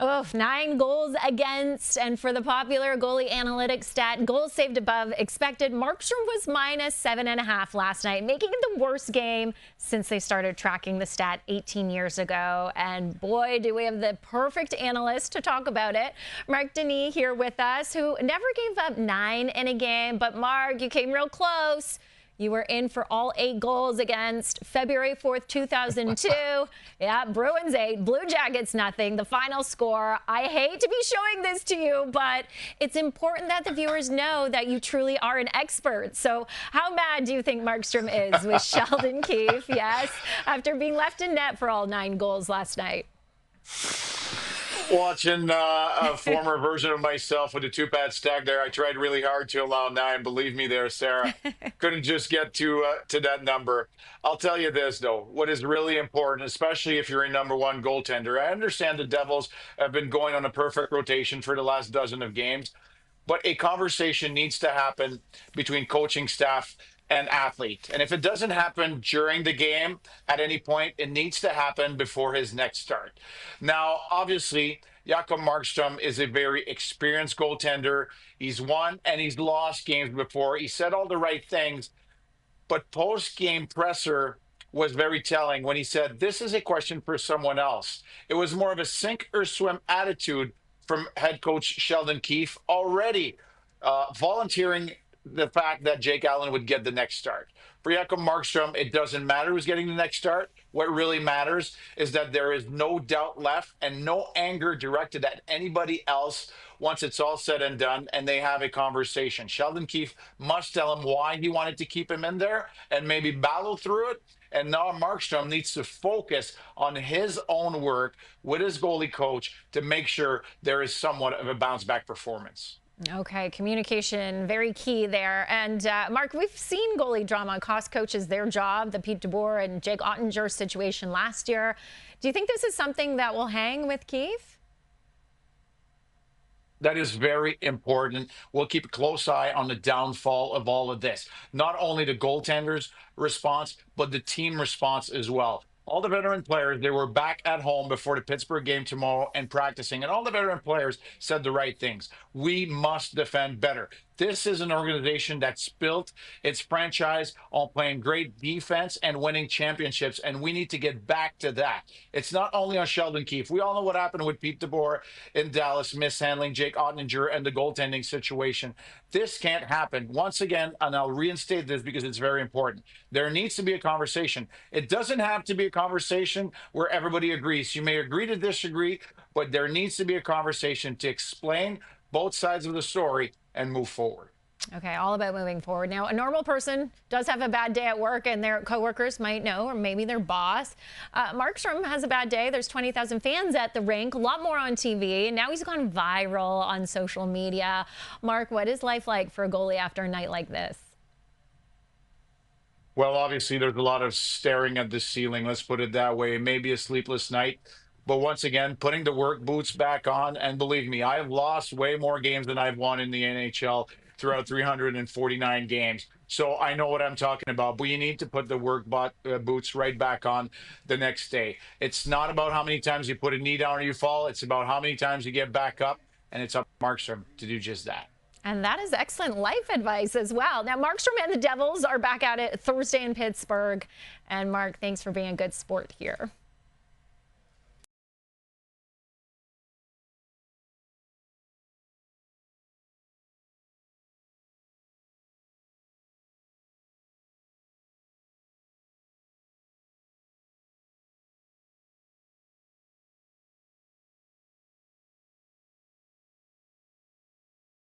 Oh, 9 goals against, and for the popular goalie analytics stat, goals saved above expected, Markstrom was minus 7.5 last night, making it the worst game since they started tracking the stat 18 years ago. And boy, do we have the perfect analyst to talk about it. Marc Denis here with us, who never gave up 9 in a game. But Marc, you came real close. You were in for all 8 goals against February 4th, 2002. Yeah, Bruins 8, Blue Jackets nothing. The final score. I hate to be showing this to you, but it's important that the viewers know that you truly are an expert. So how mad do you think Markstrom is with Sheldon Keefe? Yes, after being left in net for all 9 goals last night. Watching a former version of myself with a 2-pad stack there, I tried really hard to allow 9. Believe me there, Sarah. Couldn't just get to that number. I'll tell you this, though. What is really important, especially if you're a #1 goaltender, I understand the Devils have been going on a perfect rotation for the last dozen of games, but a conversation needs to happen between coaching staff and athlete. And if it doesn't happen during the game at any point, it needs to happen before his next start. Now, obviously, Jakob Markstrom is a very experienced goaltender. He's won and he's lost games before. He said all the right things, but post-game presser was very telling when he said, this is a question for someone else. It was more of a sink or swim attitude from head coach Sheldon Keefe, already volunteering the fact that Jake Allen would get the next start. For Jakob Markstrom, it doesn't matter who's getting the next start. What really matters is that there is no doubt left and no anger directed at anybody else once it's all said and done and they have a conversation. Sheldon Keefe must tell him why he wanted to keep him in there and maybe battle through it. And now Markstrom needs to focus on his own work with his goalie coach to make sure there is somewhat of a bounce back performance. Okay, communication, very key there. And Marc, we've seen goalie drama cost coaches their job, the Pete DeBoer and Jake Ottinger situation last year. Do you think this is something that will hang with Keefe? That is very important. We'll keep a close eye on the downfall of all of this. Not only the goaltender's response, but the team response as well. All the veteran players, they were back at home before the Pittsburgh game tomorrow and practicing. And all the veteran players said the right things. We must defend better. This is an organization that's built its franchise on playing great defense and winning championships, and we need to get back to that. It's not only on Sheldon Keefe. We all know what happened with Pete DeBoer in Dallas, mishandling Jake Ottinger and the goaltending situation. This can't happen. Once again, and I'll reinstate this because it's very important, there needs to be a conversation. It doesn't have to be a conversation where everybody agrees. You may agree to disagree, but there needs to be a conversation to explain both sides of the story and move forward. Okay, all about moving forward. Now, a normal person does have a bad day at work, and their coworkers might know, or maybe their boss. Markstrom has a bad day. There's 20,000 fans at the rink, a lot more on TV, and now he's gone viral on social media. Marc, what is life like for a goalie after a night like this? Well, obviously, there's a lot of staring at the ceiling, let's put it that way. Maybe a sleepless night. But once again, putting the work boots back on. And believe me, I've lost way more games than I've won in the NHL throughout 349 games. So I know what I'm talking about. But you need to put the work boots right back on the next day. It's not about how many times you put a knee down or you fall. It's about how many times you get back up. And it's up to Markstrom to do just that. And that is excellent life advice as well. Now, Markstrom and the Devils are back at it Thursday in Pittsburgh. And Marc, thanks for being a good sport here.